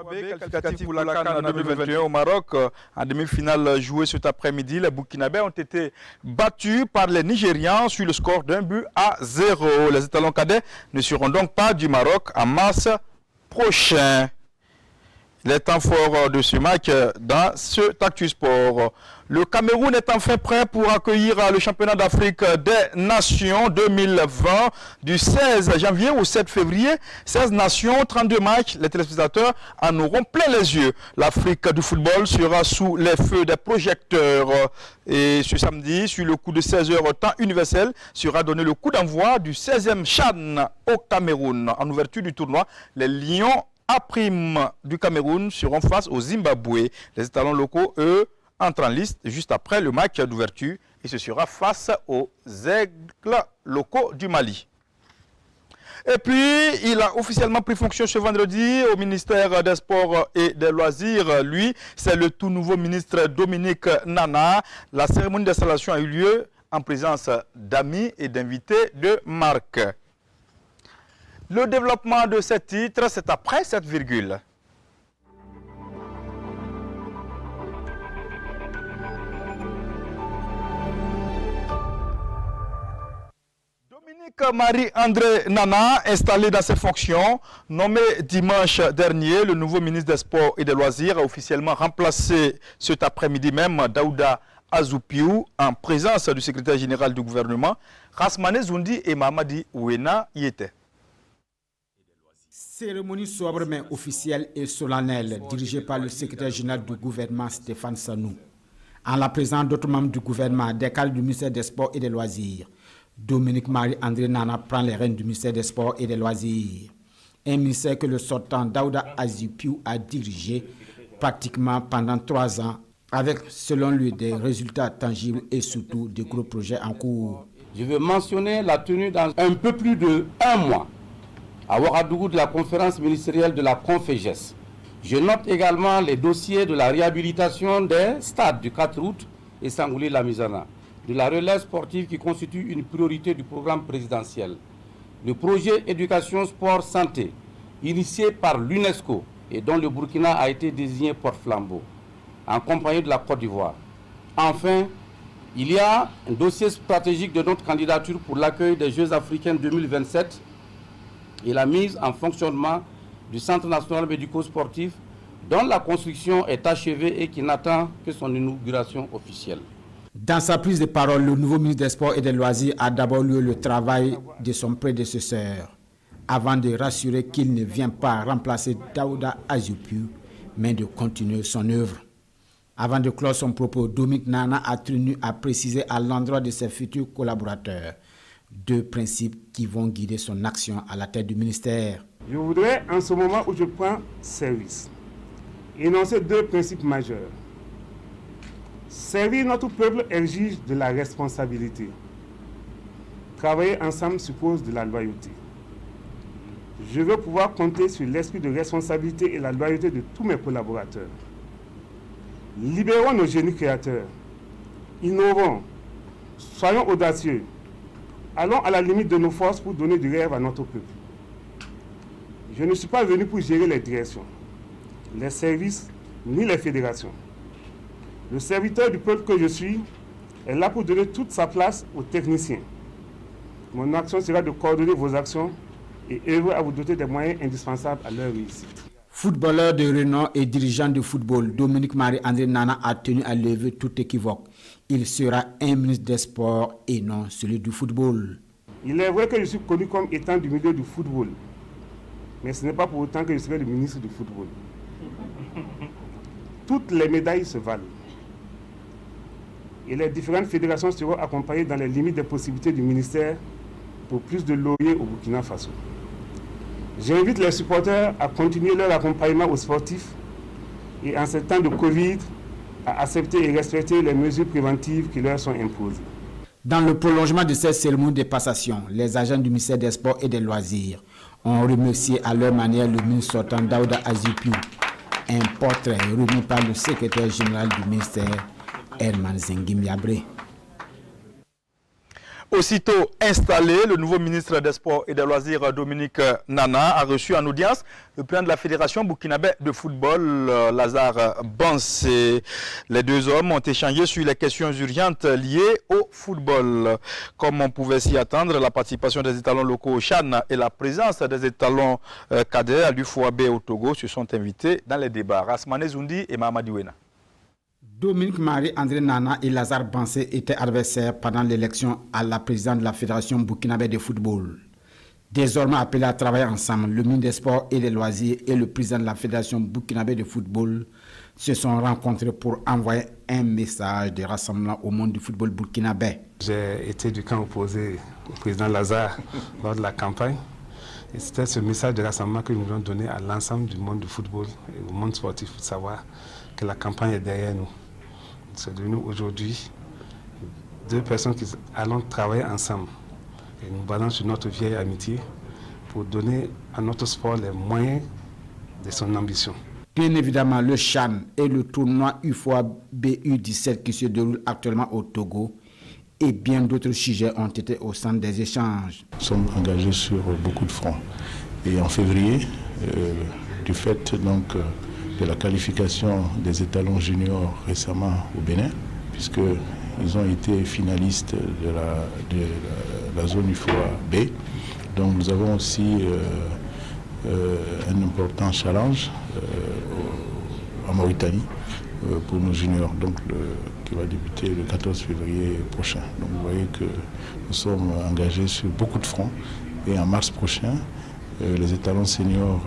Qualificatif pour la CAN 2021 au Maroc. En demi-finale jouée cet après-midi, les Burkinabés ont été battus par les Nigérians sur le score d'1-0. Les étalons cadets ne seront donc pas du Maroc en mars prochain. Les temps forts de ce match dans ce Actu Sport. Le Cameroun est enfin prêt pour accueillir le championnat d'Afrique des Nations 2020 du 16 janvier au 7 février. 16 nations, 32 matchs. Les téléspectateurs en auront plein les yeux. L'Afrique du football sera sous les feux des projecteurs. Et ce samedi, sur le coup de 16 h temps universel, sera donné le coup d'envoi du 16e CHAN au Cameroun. En ouverture du tournoi, les Lions A' du Cameroun seront face au Zimbabwe. Les étalons locaux, eux, entrent en liste juste après le match d'ouverture et ce sera face aux aigles locaux du Mali. Et puis, il a officiellement pris fonction ce vendredi au ministère des Sports et des Loisirs. Lui, c'est le tout nouveau ministre Dominique Nana. La cérémonie d'installation a eu lieu en présence d'amis et d'invités de marque. Le développement de ces titres, c'est après cette virgule. Dominique Marie-André Nana, installé dans ses fonctions, nommé dimanche dernier, le nouveau ministre des Sports et des Loisirs a officiellement remplacé cet après-midi même Daouda Azoupou en présence du secrétaire général du gouvernement, Rasmane Zoundi et Mamadi Ouena y étaient. Cérémonie sobre mais officielle et solennelle dirigée par le secrétaire général du gouvernement Stéphane Sanou. En la présence d'autres membres du gouvernement, des cadres du ministère des Sports et des Loisirs, Dominique Marie-André Nana prend les rênes du ministère des Sports et des Loisirs. Un ministère que le sortant Daouda Azoupou a dirigé pratiquement pendant 3 ans avec, selon lui, des résultats tangibles et surtout des gros projets en cours. Je veux mentionner la tenue dans un peu plus de 1 mois à Ouagadougou de la conférence ministérielle de la Conféges. Je note également les dossiers de la réhabilitation des stades du 4 août et Sangouli-Lamizana, de la relève sportive qui constitue une priorité du programme présidentiel. Le projet éducation, sport, santé, initié par l'UNESCO et dont le Burkina a été désigné porte-flambeau, en compagnie de la Côte d'Ivoire. Enfin, il y a un dossier stratégique de notre candidature pour l'accueil des Jeux africains 2027 et la mise en fonctionnement du Centre national médico-sportif dont la construction est achevée et qui n'attend que son inauguration officielle. Dans sa prise de parole, le nouveau ministre des Sports et des Loisirs a d'abord lu le travail de son prédécesseur avant de rassurer qu'il ne vient pas remplacer Daouda Azoupou, mais de continuer son œuvre. Avant de clore son propos, Dominique Nana a tenu à préciser à l'endroit de ses futurs collaborateurs 2 principes qui vont guider son action à la tête du ministère. Je voudrais, en ce moment où je prends service, énoncer 2 principes majeurs. Servir notre peuple exige de la responsabilité. Travailler ensemble suppose de la loyauté. Je veux pouvoir compter sur l'esprit de responsabilité et la loyauté de tous mes collaborateurs. Libérons nos génies créateurs. Innovons. Soyons audacieux. Allons à la limite de nos forces pour donner du rêve à notre peuple. Je ne suis pas venu pour gérer les directions, les services, ni les fédérations. Le serviteur du peuple que je suis est là pour donner toute sa place aux techniciens. Mon action sera de coordonner vos actions et œuvrer à vous doter des moyens indispensables à leur réussite. Footballeur de renom et dirigeant de football, Dominique Marie-André Nana a tenu à lever tout équivoque. Il sera un ministre des Sports et non celui du football. Il est vrai que je suis connu comme étant du milieu du football, mais ce n'est pas pour autant que je serai le ministre du football. Toutes les médailles se valent. Et les différentes fédérations seront accompagnées dans les limites des possibilités du ministère pour plus de lauriers au Burkina Faso. J'invite les supporters à continuer leur accompagnement aux sportifs et en ce temps de Covid, à accepter et respecter les mesures préventives qui leur sont imposées. Dans le prolongement de cette cérémonie de passation, les agents du ministère des Sports et des Loisirs ont remercié à leur manière le ministre sortant Daouda Azoupou. Un portrait remis par le secrétaire général du ministère, Herman Zengim Yabré. Aussitôt installé, le nouveau ministre des Sports et des Loisirs, Dominique Nana, a reçu en audience le président de la Fédération burkinabé de football, Lazare Bansé. Les deux hommes ont échangé sur les questions urgentes liées au football. Comme on pouvait s'y attendre, la participation des étalons locaux au CHAN et la présence des étalons cadets à l'UFOAB au Togo se sont invités dans les débats. Rasmane Zoundi et Mamadi Wena. Dominique Marie-André Nana et Lazare Bansé étaient adversaires pendant l'élection à la présidence de la Fédération burkinabé de football. Désormais appelés à travailler ensemble, le ministre des Sports et des Loisirs et le président de la Fédération burkinabé de football se sont rencontrés pour envoyer un message de rassemblement au monde du football burkinabé. J'ai été du camp opposé au président Lazare lors de la campagne. Et c'était ce message de rassemblement que nous voulons donner à l'ensemble du monde du football et au monde sportif pour savoir que la campagne est derrière nous. C'est devenu aujourd'hui deux personnes qui allons travailler ensemble et nous basons sur notre vieille amitié pour donner à notre sport les moyens de son ambition. Bien évidemment, le CHAN et le tournoi UFOAB U17 qui se déroule actuellement au Togo et bien d'autres sujets ont été au centre des échanges. Nous sommes engagés sur beaucoup de fronts. Et en février, du fait donc de la qualification des étalons juniors récemment au Bénin, puisqu'ils ont été finalistes de la zone UFOA-B. Donc nous avons aussi un important challenge en Mauritanie pour nos juniors, donc qui va débuter le 14 février prochain. Donc vous voyez que nous sommes engagés sur beaucoup de fronts et en mars prochain, les étalons seniors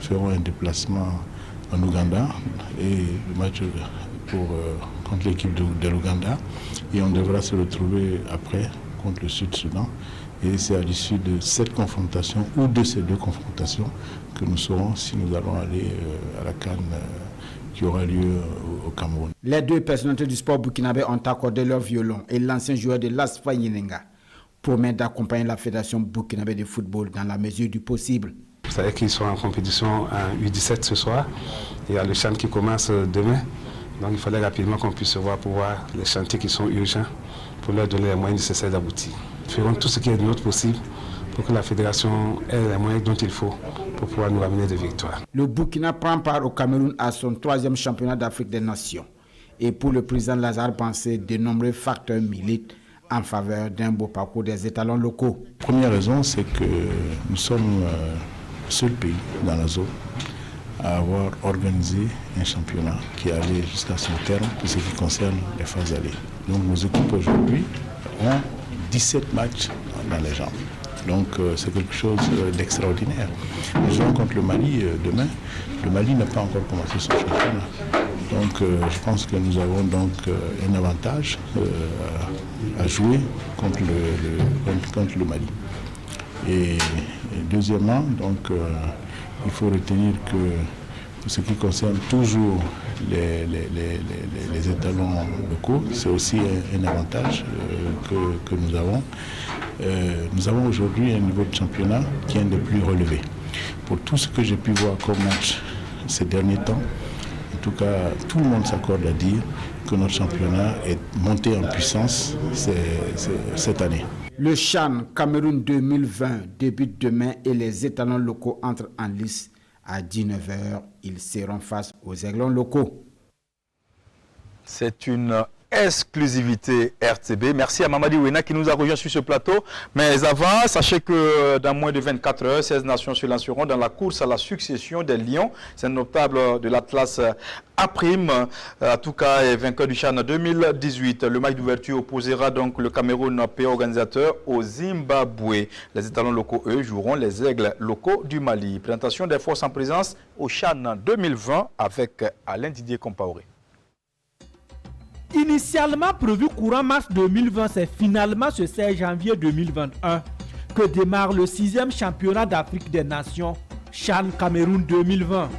feront un déplacement en Ouganda et le match contre l'équipe de l'Ouganda et on devra se retrouver après contre le Sud-Soudan et c'est à l'issue de cette confrontation ou de ces deux confrontations que nous saurons si nous allons aller à la CAN qui aura lieu au Cameroun. Les deux personnalités du sport burkinabé ont accordé leur violon et l'ancien joueur de l'ASFA Yenenga promet d'accompagner la Fédération burkinabé de football dans la mesure du possible. Vous savez qu'ils sont en compétition en U17 ce soir. Il y a le CHAN qui commence demain. Donc il fallait rapidement qu'on puisse se voir pour voir les chantiers qui sont urgents pour leur donner les moyens nécessaires d'aboutir. Nous ferons tout ce qui est de notre possible pour que la fédération ait les moyens dont il faut pour pouvoir nous ramener des victoires. Le Burkina prend part au Cameroun à son 3e championnat d'Afrique des Nations. Et pour le président Lazare Bansé, de nombreux facteurs militent en faveur d'un beau parcours des étalons locaux. La première raison, c'est que nous sommes le seul pays dans la zone à avoir organisé un championnat qui allait jusqu'à son terme pour ce qui concerne les phases allées. Donc nos équipes aujourd'hui ont 17 matchs dans les jambes. Donc c'est quelque chose d'extraordinaire. Nous jouons contre le Mali demain. Le Mali n'a pas encore commencé son championnat. Donc je pense que nous avons donc un avantage à jouer contre le Mali. Et deuxièmement, donc, il faut retenir que pour ce qui concerne toujours les étalons locaux, c'est aussi un avantage que nous avons. Nous avons aujourd'hui un niveau de championnat qui est un des plus relevés. Pour tout ce que j'ai pu voir comme match ces derniers temps, en tout cas, tout le monde s'accorde à dire que notre championnat est monté en puissance cette année. Le CHAN Cameroun 2020 débute demain et les étalons locaux entrent en lice à 19h. Ils seront face aux aiglons locaux. C'est une exclusivité RTB. Merci à Mamadi Wena qui nous a rejoint sur ce plateau. Mais avant, sachez que dans moins de 24 heures, 16 nations se lanceront dans la course à la succession des Lions. C'est un notable de l'Atlas A', en tout cas est vainqueur du CHAN 2018. Le match d'ouverture opposera donc le Cameroun, pays organisateur, au Zimbabwe. Les étalons locaux, eux, joueront les aigles locaux du Mali. Présentation des forces en présence au CHAN 2020 avec Alain Didier Compaoré. Initialement prévu courant mars 2020, c'est finalement ce 16 janvier 2021 que démarre le 6e championnat d'Afrique des Nations, CHAN Cameroun 2020.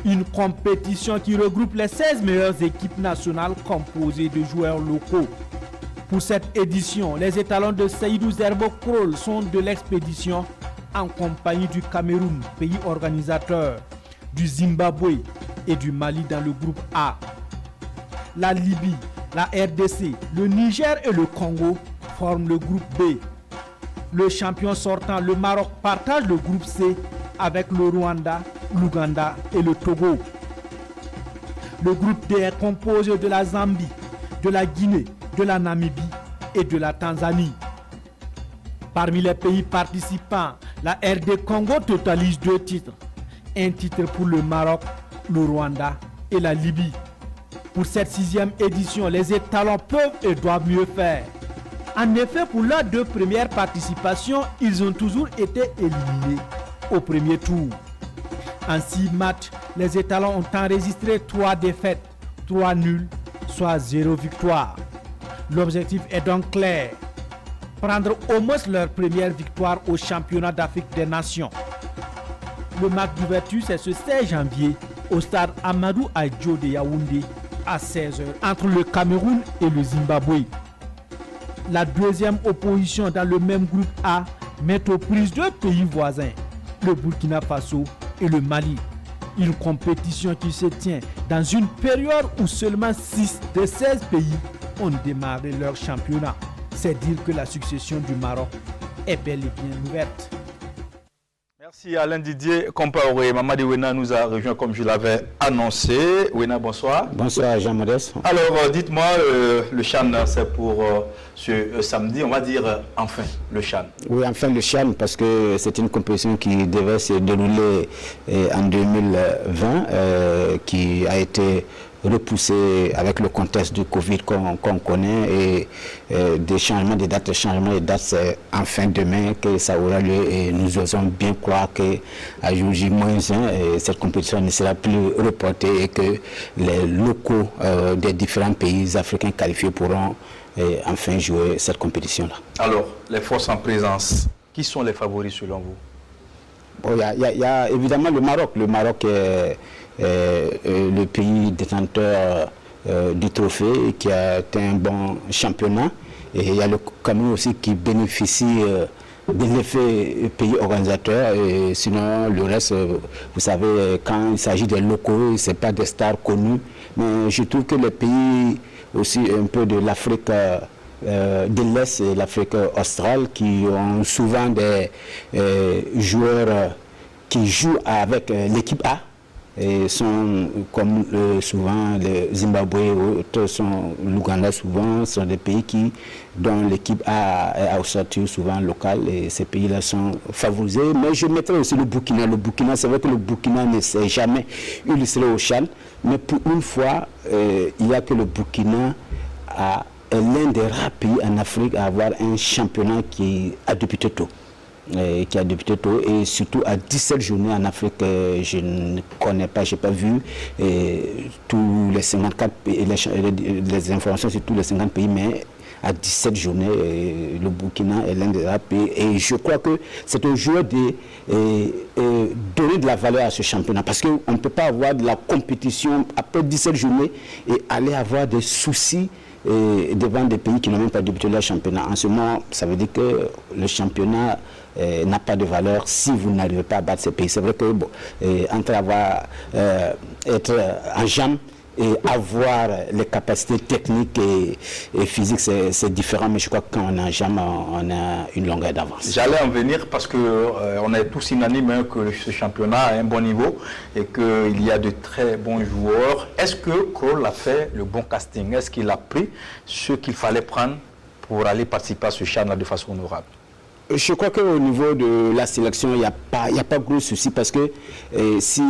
Une compétition qui regroupe les 16 meilleures équipes nationales composées de joueurs locaux. Pour cette édition, les étalons de Seydou Zerbo Krol sont de l'expédition en compagnie du Cameroun, pays organisateur, du Zimbabwe et du Mali dans le groupe A. La Libye, la RDC, le Niger et le Congo forment le groupe B. Le champion sortant, le Maroc, partage le groupe C avec le Rwanda, l'Ouganda et le Togo. Le groupe D est composé de la Zambie, de la Guinée, de la Namibie et de la Tanzanie. Parmi les pays participants, la RD Congo totalise 2 titres. Un titre pour le Maroc, le Rwanda et la Libye. Pour cette 6e édition, les étalons peuvent et doivent mieux faire. En effet, pour leurs 2 premières participations, ils ont toujours été éliminés au premier tour. En 6 matchs, les étalons ont enregistré 3 défaites, 3 nuls, soit 0 victoire. L'objectif est donc clair. Prendre au moins leur première victoire au championnat d'Afrique des Nations. Le match d'ouverture, c'est ce 16 janvier au stade Amadou Adjo de Yaoundé à 16h entre le Cameroun et le Zimbabwe. La deuxième opposition dans le même groupe A met aux prises 2 pays voisins, le Burkina Faso et le Mali. Une compétition qui se tient dans une période où seulement 6 des 16 pays ont démarré leur championnat. C'est dire que la succession du Maroc est bel et bien ouverte. Merci Alain Didier Compaoré. Mamadi Wena nous a rejoint comme je l'avais annoncé. Wena, bonsoir. Bonsoir Jean-Modeste. Alors, dites-moi, le CHAN, c'est pour ce samedi, on va dire enfin le CHAN. Oui, enfin le CHAN, parce que c'est une compétition qui devait se dérouler en 2020, qui a été repoussé avec le contexte du Covid qu'on connaît et des changements de dates. C'est enfin demain que ça aura lieu et nous osons bien croire qu'à jour J-1, cette compétition ne sera plus reportée et que les locaux des différents pays africains qualifiés pourront enfin jouer cette compétition-là. Alors, les forces en présence, qui sont les favoris selon vous? Il y a évidemment le Maroc. Le Maroc est le pays détenteur du trophée qui a été un bon championnat. Et il y a le Cameroun aussi qui bénéficie de l'effet pays organisateur. Et sinon, le reste, vous savez, quand il s'agit des locaux, ce n'est pas des stars connues. Mais je trouve que les pays aussi un peu de l'Afrique de l'Est et l'Afrique australe qui ont souvent des joueurs qui jouent avec l'équipe A et sont comme souvent le Zimbabwe ou l'Ouganda souvent sont des pays dont l'équipe A est ossature souvent locale et ces pays-là sont favorisés. Mais je mettrai aussi le Burkina. Le Burkina, c'est vrai que le Burkina ne s'est jamais illustré au CHAN, mais pour une fois, il n'y a que le Burkina est l'un des rares pays en Afrique à avoir un championnat qui a débuté tôt. Et surtout à 17 journées en Afrique, je ne connais pas, je n'ai pas vu tous les 54 pays, les informations sur tous les 50 pays, mais à 17 journées, le Burkina est l'un des rares pays. Et je crois que c'est au joueur de donner de la valeur à ce championnat, parce qu'on ne peut pas avoir de la compétition après 17 journées et aller avoir des soucis devant des pays qui n'ont même pas débuté leur championnat. En ce moment, ça veut dire que le championnat n'a pas de valeur si vous n'arrivez pas à battre ces pays. C'est vrai que entre être en jambes et avoir les capacités techniques et physiques, c'est différent, mais je crois que quand on est en jambes, on a une longueur d'avance. J'allais en venir parce qu'on est tous unanimes que ce championnat a un bon niveau et qu'il y a de très bons joueurs. Est-ce que Kroll a fait le bon casting? Est-ce qu'il a pris ce qu'il fallait prendre pour aller participer à ce championnat de façon honorable? Je crois qu'au niveau de la sélection, il n'y a pas gros souci parce que si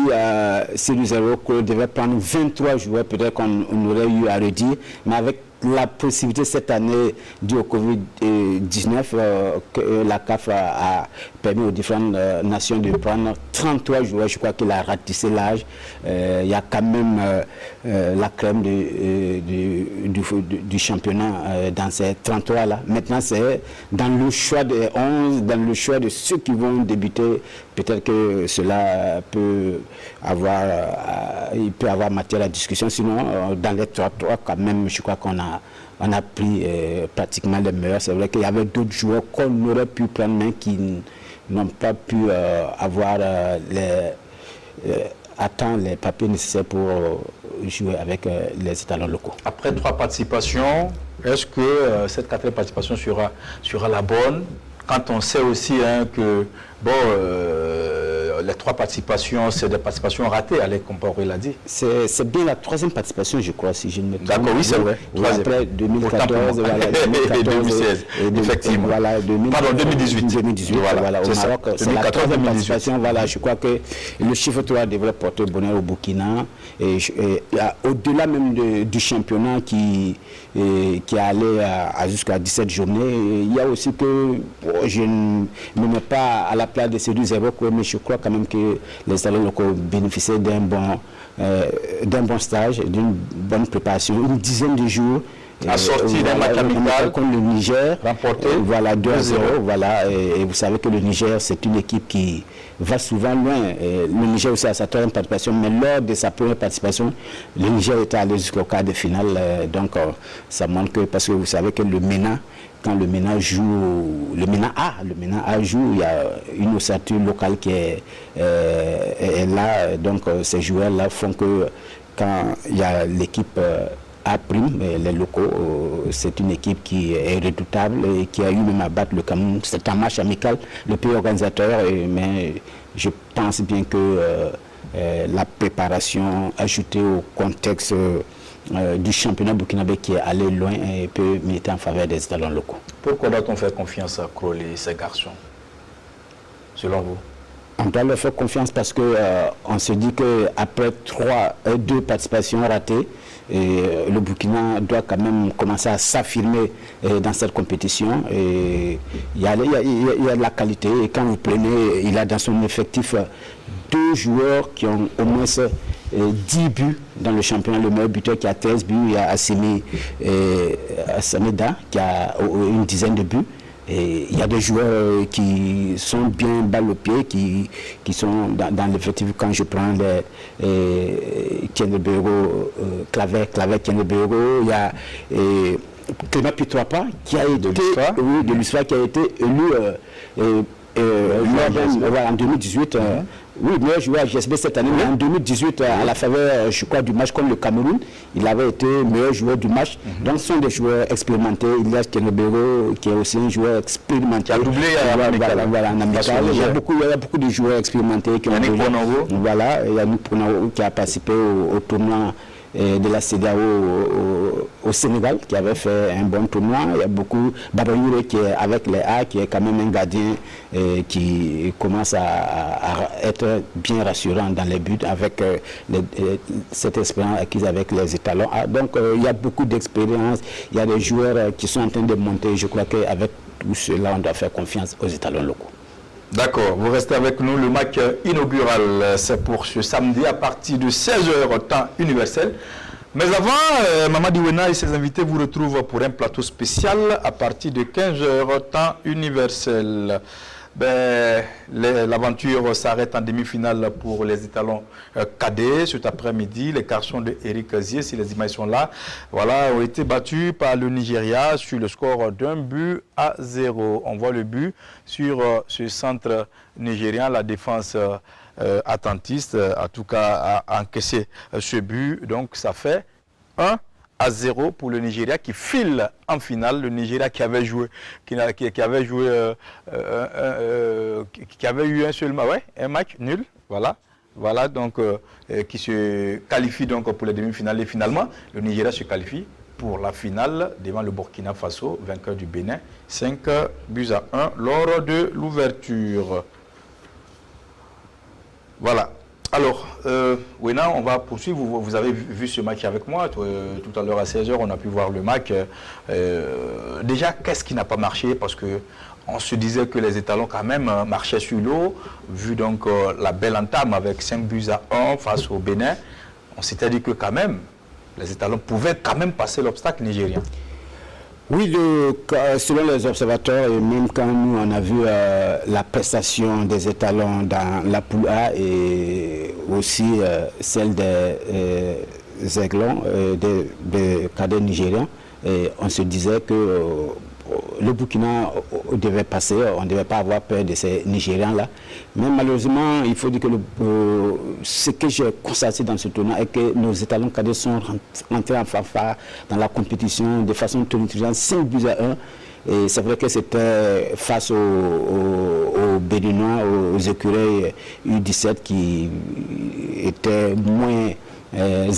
Cyril Kroll devait prendre 23 joueurs, peut-être qu'on aurait eu à redire, mais avec la possibilité cette année due au Covid-19 que la CAF a permis aux différentes nations de prendre 33 joueurs. Je crois qu'il a ratissé l'âge. Il y a quand même la crème du championnat dans ces 33 là. Maintenant c'est dans le choix des 11, dans le choix de ceux qui vont débuter. Peut-être que cela peut avoir matière à discussion. Sinon, dans les 3 quand même, je crois qu'on a pris pratiquement les meilleurs. C'est vrai qu'il y avait d'autres joueurs qu'on aurait pu prendre, mais qui n'ont pas pu avoir attendre les papiers nécessaires pour jouer avec les étalons locaux. Après 3 participations, est-ce que cette 4e participation sera la bonne? Quand on sait aussi que les 3 participations, c'est des participations ratées, comme Paul l'a dit. C'est bien la 3e participation, je crois, si je ne me trompe. D'accord, oui, c'est vrai. Après 2014, voilà, 2016, effectivement. Voilà, 2018. 2018, voilà, au Maroc, c'est la 3e participation. Voilà, je crois que le chiffre 3 devrait porter bonheur au Burkina. Et au-delà même du championnat qui est allé jusqu'à 17 journées, il y a aussi que je ne me mets pas à la place de ces 2-0, mais je crois quand même que les étalons locaux bénéficiaient d'un bon stage, d'une bonne préparation, une dizaine de jours. Assorti d'un match amical contre le Niger, remporté voilà, 2-0. Voilà, et vous savez que le Niger, c'est une équipe qui va souvent loin. Le Niger aussi a sa 3e participation, mais lors de sa première participation, le Niger était allé jusqu'au quart de finale. Donc, ça montre que, parce que vous savez que le MENA, quand le MENA joue, le MENA A joue, il y a une ossature locale qui est là. Donc, ces joueurs-là font que quand il y a l'équipe A', les locaux, c'est une équipe qui est redoutable et qui a eu même à battre le Cameroun. C'est un match amical, le pays organisateur, mais je pense bien que la préparation ajoutée au contexte du championnat burkinabé qui est allé loin et peut militer en faveur des étalons locaux. Pourquoi doit-on faire confiance à Crowley et ses garçons, selon vous? On doit leur faire confiance parce que on se dit qu'après 2 participations ratées, le Burkina doit quand même commencer à s'affirmer dans cette compétition. Et il y a de la qualité. Et quand vous prenez, il a dans son effectif 2 joueurs qui ont au moins 10 buts dans le championnat. Le meilleur buteur qui a 13 buts, il y a Assimi Assameda qui a une dizaine de buts. Et il y a des joueurs qui sont bien balle au pied, qui sont dans l'effectif. Quand je prends Kenebero, Claver Kenebero, il y a Clément Pitroapa qui a été de l'histoire qui a été élu en 2018. Oui, meilleur joueur à GSB cette année, mais en 2018, à la faveur, je crois, du match contre le Cameroun, il avait été meilleur joueur du match. Donc, ce sont des joueurs expérimentés. Il y a Kenebero, qui est aussi un joueur expérimenté. Qui a doublé en amical. Il y a beaucoup de joueurs expérimentés qui ont Yannick Ponoro. Voilà, Yannick Ponoro qui a participé au tournoi de la CEDEAO au Sénégal, qui avait fait un bon tournoi. Il y a beaucoup Babayure qui est avec les A, qui est quand même un gardien qui commence à être bien rassurant dans les buts avec cette expérience acquise avec les étalons A. Donc il y a beaucoup d'expérience, il y a des joueurs qui sont en train de monter. Je crois qu'avec tout cela, on doit faire confiance aux étalons locaux. D'accord, vous restez avec nous. Le match inaugural, c'est pour ce samedi à partir de 16h, temps universel. Mais avant, Mamadi Wena et ses invités vous retrouvent pour un plateau spécial à partir de 15h, temps universel. L'aventure s'arrête en demi-finale pour les étalons cadets cet après-midi. Les garçons de Eric Zier, si les images sont là, voilà, ont été battus par le Nigeria sur le score d'1-0. On voit le but sur ce centre nigérien. La défense attentiste, en tout cas, a encaissé ce but. Donc, ça fait 1-0 pour le Nigeria qui file en finale. Le Nigeria qui avait joué, qui avait eu un match nul, voilà donc qui se qualifie donc pour les demi-finales. Et finalement, le Nigeria se qualifie pour la finale devant le Burkina Faso, vainqueur du Bénin, 5-1 lors de l'ouverture. Voilà. Alors, Wena, on va poursuivre. Vous avez vu ce match avec moi. Tout à l'heure à 16h, on a pu voir le match. Déjà, qu'est-ce qui n'a pas marché? Parce qu'on se disait que les étalons quand même marchaient sur l'eau. Vu donc la belle entame avec 5-1 face au Bénin, on s'était dit que quand même, les étalons pouvaient quand même passer l'obstacle nigérien. Oui, selon les observateurs, et même quand nous on a vu la prestation des étalons dans la poule A et aussi celle des aiglons, des cadets nigériens, on se disait que le Burkina devait passer, on ne devait pas avoir peur de ces Nigérians-là. Mais malheureusement, il faut dire que ce que j'ai constaté dans ce tournoi est que nos étalons cadets sont rentrés en fanfare dans la compétition de façon tonitruante, 5-1. Et c'est vrai que c'était face aux Béninois, aux écureuils U17 qui étaient moins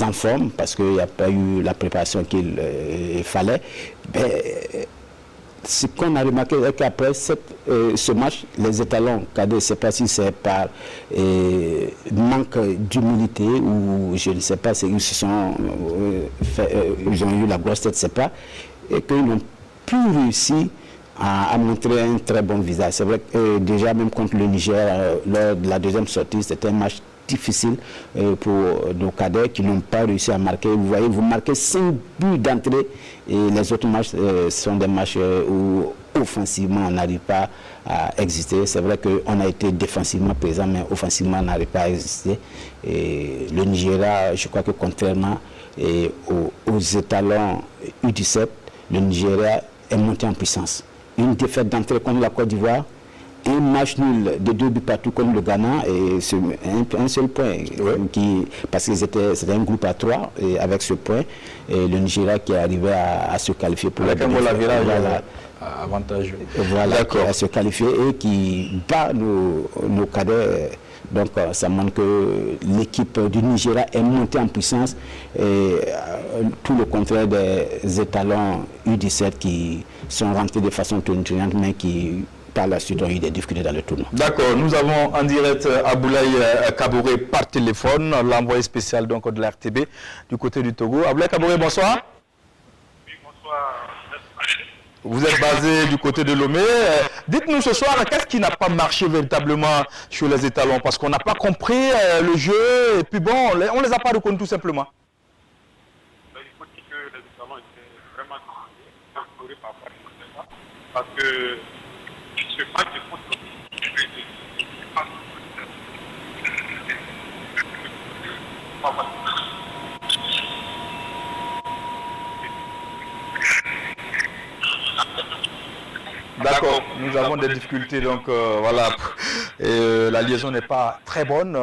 en forme parce qu'il n'y a pas eu la préparation qu'il fallait. Mais, ce qu'on a remarqué est qu'après ce match, les étalons cadets, je ne sais pas si c'est par manque d'humilité ou je ne sais pas, ils ont eu la grosse tête, je ne sais pas, et qu'ils n'ont plus réussi à montrer un très bon visage. C'est vrai que déjà même contre le Niger, lors de la deuxième sortie, c'était un match difficile pour nos cadets qui n'ont pas réussi à marquer. Vous voyez, vous marquez 5 buts d'entrée et les autres matchs sont des matchs où offensivement on n'arrive pas à exister. C'est vrai qu'on a été défensivement présent, mais offensivement on n'arrive pas à exister. Et le Nigeria, je crois que contrairement aux étalons U17, le Nigeria est monté en puissance. Une défaite d'entrée contre la Côte d'Ivoire, un match nul de 2 buts partout contre le Ghana et un seul point, parce que c'était un groupe à 3 et avec ce point, et le Nigeria qui est arrivé à se qualifier pour avantageux. Voilà, à se qualifier et qui bat nos cadets. Donc ça montre que l'équipe du Nigeria est montée en puissance et tout le contraire des étalons U17 qui sont rentrés de façon tonitruante mais qui par la suite ont eu des difficultés dans le tournoi. D'accord, nous avons en direct Aboulaye Kaboré par téléphone, l'envoyé spécial donc de la RTB du côté du Togo. Aboulaye Kaboré, bonsoir. Oui, bonsoir. Vous êtes basé du côté de Lomé. Dites-nous ce soir, qu'est-ce qui n'a pas marché véritablement sur les étalons? Parce qu'on n'a pas compris le jeu et puis bon, on ne les a pas reconnus tout simplement. Il faut dire que les étalons étaient vraiment entourés par ça. Parce que ce match de foot, D'accord, nous avons des difficultés, donc voilà, la liaison n'est pas très bonne.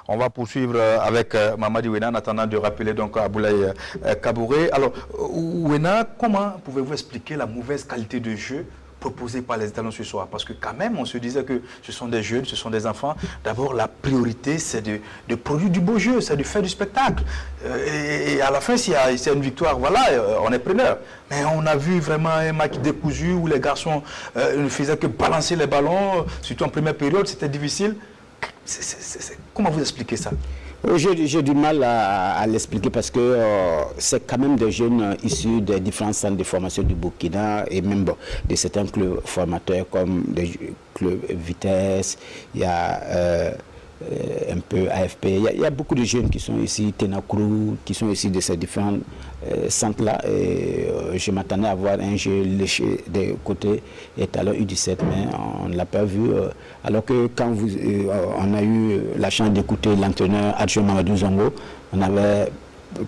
On va poursuivre avec Mamadi Ouena en attendant de rappeler donc Aboulaye Kaboré. Alors, Ouena, comment pouvez-vous expliquer la mauvaise qualité de jeu proposé par les étalons ce soir? Parce que quand même, on se disait que ce sont des jeunes, ce sont des enfants. D'abord, la priorité, c'est de produire du beau jeu, c'est de faire du spectacle. Et à la fin, s'il y a une victoire, voilà, on est preneur. Mais on a vu vraiment un match décousu où les garçons ne faisaient que balancer les ballons, surtout en première période, c'était difficile. Comment vous expliquez ça? J'ai du mal à l'expliquer parce que c'est quand même des jeunes issus des différents centres de formation du Burkina et même de certains clubs formateurs comme des clubs Vitesse, il y a un peu AFP, il y a beaucoup de jeunes qui sont ici, Tenakrou, qui sont ici de ces différents centres-là. Et je m'attendais à voir un jeu léché des côtés étalon U17, mais on ne l'a pas vu. Alors que quand on a eu la chance d'écouter l'entraîneur adjoint Mamadou Zongo,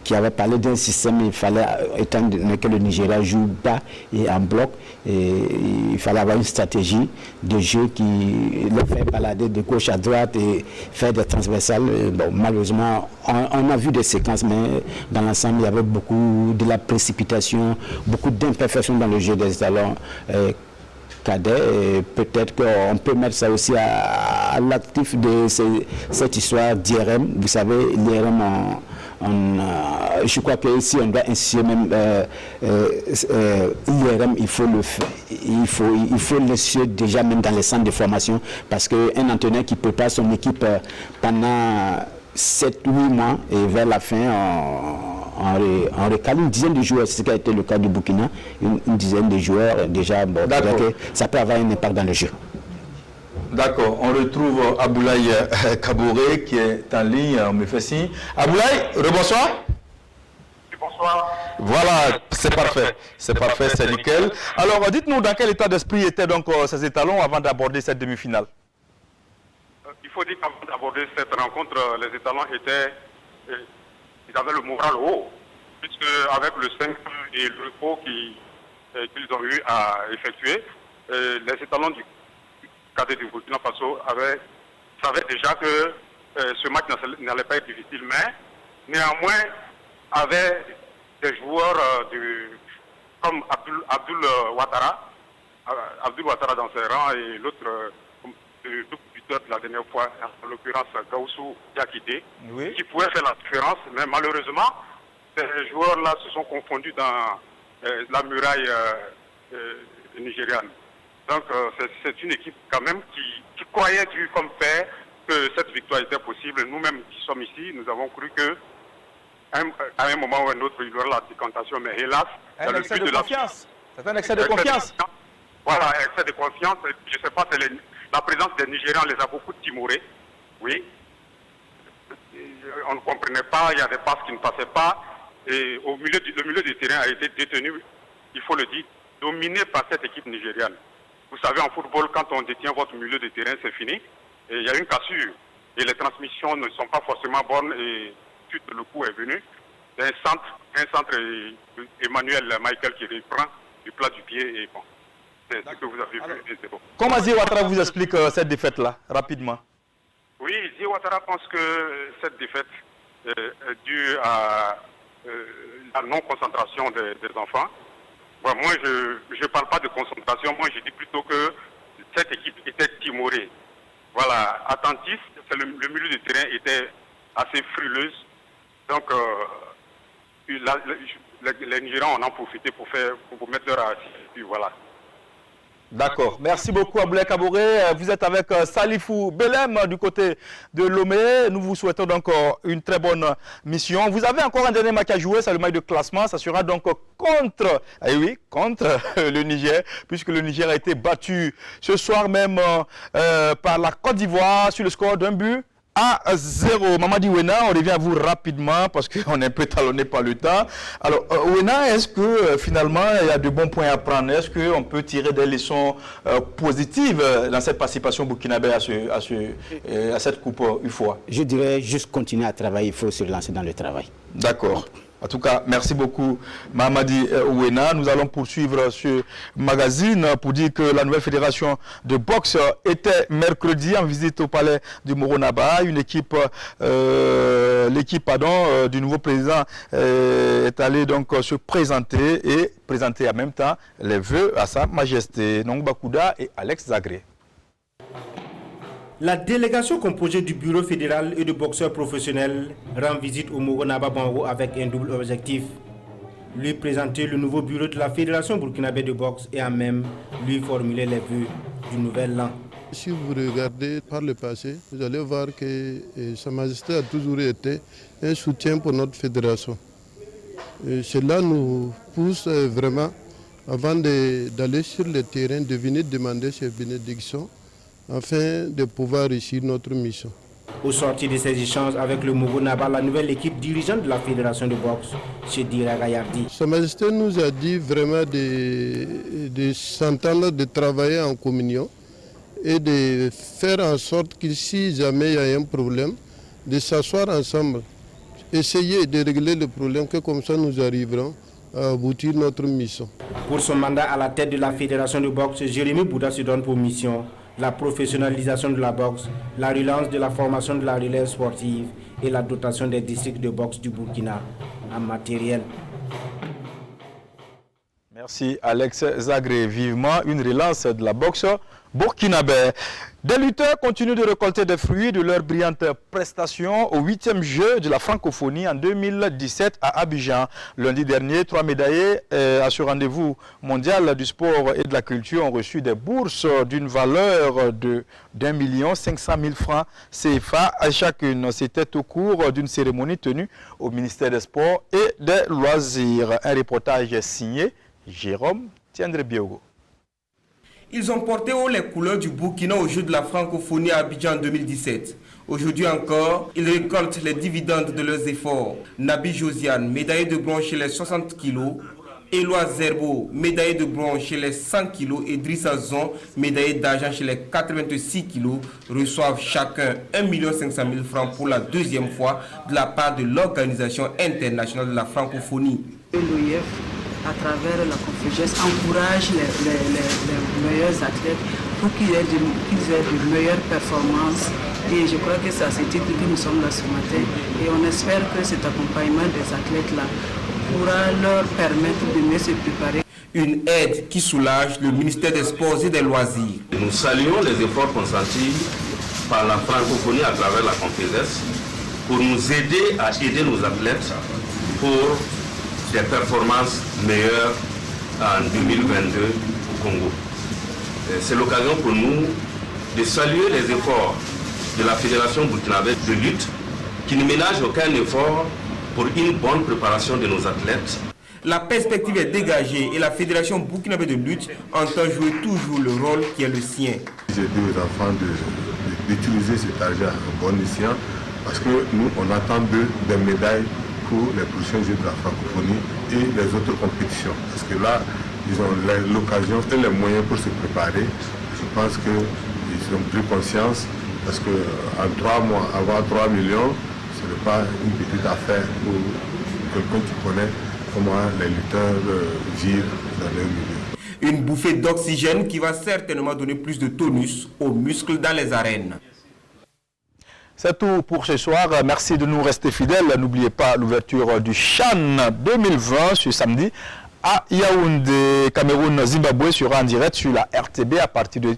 qui avait parlé d'un système, il fallait, étant donné que le Nigeria joue bas et en bloc, et il fallait avoir une stratégie de jeu qui le fait balader de gauche à droite et faire des transversales. Bon, malheureusement, on a vu des séquences, mais dans l'ensemble, il y avait beaucoup de la précipitation, beaucoup d'imperfections dans le jeu des étalons cadets. Peut-être qu'on peut mettre ça aussi à l'actif de cette histoire d'IRM. Vous savez, l'IRM, je crois que si on doit insister même l'IRM, il faut l'insister déjà même dans les centres de formation, parce qu'un entraîneur qui prépare son équipe pendant 7-8 mois et vers la fin on recale une dizaine de joueurs, c'est ce qui a été le cas du Burkina, une dizaine de joueurs déjà, bon, ça peut avoir un impact dans le jeu. D'accord, on retrouve Aboulaye Kaboré qui est en ligne, on me fait signe. Aboulaye, rebonsoir. Bonsoir. Voilà, c'est parfait, c'est nickel. Alors, dites-nous dans quel état d'esprit étaient donc ces étalons avant d'aborder cette demi-finale? Il faut dire qu'avant d'aborder cette rencontre, les étalons ils avaient le moral haut, puisque avec le 5 et le repos qu'ils ont eu à effectuer, les étalons du cadet du Burkina Faso savaient déjà que ce match n'allait pas être difficile, mais néanmoins avaient des joueurs comme Abdul Ouattara dans ses rangs et l'autre double buteur de la dernière fois, en l'occurrence Gaussou Diakité, qui pouvaient faire la différence, mais malheureusement, ces joueurs-là se sont confondus dans la muraille nigériane. Donc c'est une équipe quand même qui croyait dur comme fer que cette victoire était possible. Nous-mêmes qui sommes ici, nous avons cru que à un moment ou un autre, il y aura la décantation, mais hélas, un excès de confiance. C'est un excès de confiance. Voilà, un excès de confiance. Je ne sais pas, la présence des Nigérians les a beaucoup timorés. Oui. On ne comprenait pas, il y a des passes qui ne passaient pas. Et le milieu du terrain a été détenu, il faut le dire, dominé par cette équipe nigériane. Vous savez, en football, quand on détient votre milieu de terrain, c'est fini. Et il y a une cassure. Et les transmissions ne sont pas forcément bonnes. Et tout le coup est venu. C'est un centre Emmanuel Michael qui reprend du plat du pied. Et bon, c'est ce que vous avez vu. Et c'est bon. Comment Zé Ouattara vous explique cette défaite-là, rapidement? Oui, Zé Ouattara pense que cette défaite est due à la non-concentration des enfants. Bon, moi, je ne parle pas de concentration. Moi, je dis plutôt que cette équipe était timorée. Voilà, attentif. Le milieu du terrain était assez frileuse. Donc, les Nigérians en ont profité pour mettre leur assise. Puis voilà. D'accord. Merci beaucoup, Aboulaye Kaboré. Vous êtes avec Salifou Belem du côté de Lomé. Nous vous souhaitons donc une très bonne mission. Vous avez encore un dernier match à jouer, c'est le match de classement. Ça sera donc contre le Niger, puisque le Niger a été battu ce soir même par la Côte d'Ivoire sur le score d'1-0. Mamadi Ouena, on revient à vous rapidement parce qu'on est un peu talonné par le temps. Alors, Ouena, est-ce que finalement il y a de bons points à prendre? Est-ce qu'on peut tirer des leçons positives dans cette participation burkinabé à cette coupe UFOA? Je dirais juste continuer à travailler, il faut se lancer dans le travail. D'accord. En tout cas, merci beaucoup Mamadi Ouena. Nous allons poursuivre ce magazine pour dire que la nouvelle fédération de boxe était mercredi en visite au palais du Moronaba. Une équipe, l'équipe du nouveau président est allée donc se présenter et présenter en même temps les vœux à sa majesté Nongba Kouda et Alex Zagré. La délégation composée du bureau fédéral et de boxeurs professionnels rend visite au Moronaba Bango avec un double objectif. Lui présenter le nouveau bureau de la Fédération burkinabé de boxe et en même lui formuler les vœux du nouvel an. Si vous regardez par le passé, vous allez voir que Sa Majesté a toujours été un soutien pour notre fédération. Et cela nous pousse vraiment, avant d'aller sur le terrain, de venir demander ses bénédictions afin de pouvoir réussir notre mission. Au sortir de ces échanges avec le Moronaba, la nouvelle équipe dirigeante de la Fédération de boxe, Chedira Gayardi. Sa Majesté nous a dit vraiment de s'entendre, de travailler en communion et de faire en sorte que si jamais il y a un problème, de s'asseoir ensemble, essayer de régler le problème, que comme ça nous arriverons à aboutir notre mission. Pour son mandat à la tête de la Fédération de boxe, Jérémy Bouda se donne pour mission la professionnalisation de la boxe, la relance de la formation de la relève sportive et la dotation des districts de boxe du Burkina en matériel. Merci Alex Zagré. Vivement une relance de la boxe burkinabé. Des lutteurs continuent de récolter des fruits de leur brillante prestation au 8e jeu de la francophonie en 2017 à Abidjan. Lundi dernier, 3 médaillés à ce rendez-vous mondial du sport et de la culture ont reçu des bourses d'une valeur de d'1 500 000 francs CFA à chacune. C'était au cours d'une cérémonie tenue au ministère des Sports et des Loisirs. Un reportage signé Jérôme Tiendre-Biogo. Ils ont porté haut les couleurs du Burkina au jeu de la francophonie à Abidjan 2017. Aujourd'hui encore, ils récoltent les dividendes de leurs efforts. Nabi Josiane, médaillé de bronze chez les 60 kg. Éloi Zerbo, médaillé de bronze chez les 100 kg. Et Drissa Zon, médaillé d'argent chez les 86 kg, reçoivent chacun 1 500 000 francs pour la deuxième fois de la part de l'Organisation internationale de la francophonie. L'OIF à travers la Conféges, encourage les meilleurs athlètes pour qu'ils aient de meilleures performances. Et je crois que c'est à ce titre que nous sommes là ce matin. Et on espère que cet accompagnement des athlètes-là pourra leur permettre de mieux se préparer. Une aide qui soulage le ministère des Sports et des Loisirs. Nous saluons les efforts consentis par la francophonie à travers la Conféges pour nous aider à aider nos athlètes pour des performances meilleures en 2022 au Congo. C'est l'occasion pour nous de saluer les efforts de la Fédération burkinabé de lutte qui ne ménage aucun effort pour une bonne préparation de nos athlètes. La perspective est dégagée et la Fédération burkinabé de lutte entend jouer toujours le rôle qui est le sien. J'ai dit aux enfants d'utiliser cet argent à bon escient parce que nous, on attend d'eux des médailles pour les prochains Jeux de la francophonie et les autres compétitions. Parce que là, ils ont l'occasion et les moyens pour se préparer. Je pense qu'ils ont pris conscience parce qu'en 3 mois, avoir 3 millions, ce n'est pas une petite affaire pour quelqu'un qui connaît comment les lutteurs vivent dans leur milieu. Une bouffée d'oxygène qui va certainement donner plus de tonus aux muscles dans les arènes. C'est tout pour ce soir. Merci de nous rester fidèles. N'oubliez pas l'ouverture du CHAN 2020 ce samedi à Yaoundé. Cameroun-Zimbabwe sera en direct sur la RTB à partir de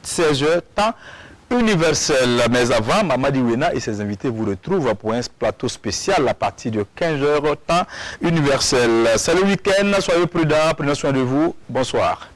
16h temps universel. Mais avant, Mamadi Wena et ses invités vous retrouvent pour un plateau spécial à partir de 15h temps universel. C'est le week-end. Soyez prudents. Prenez soin de vous. Bonsoir.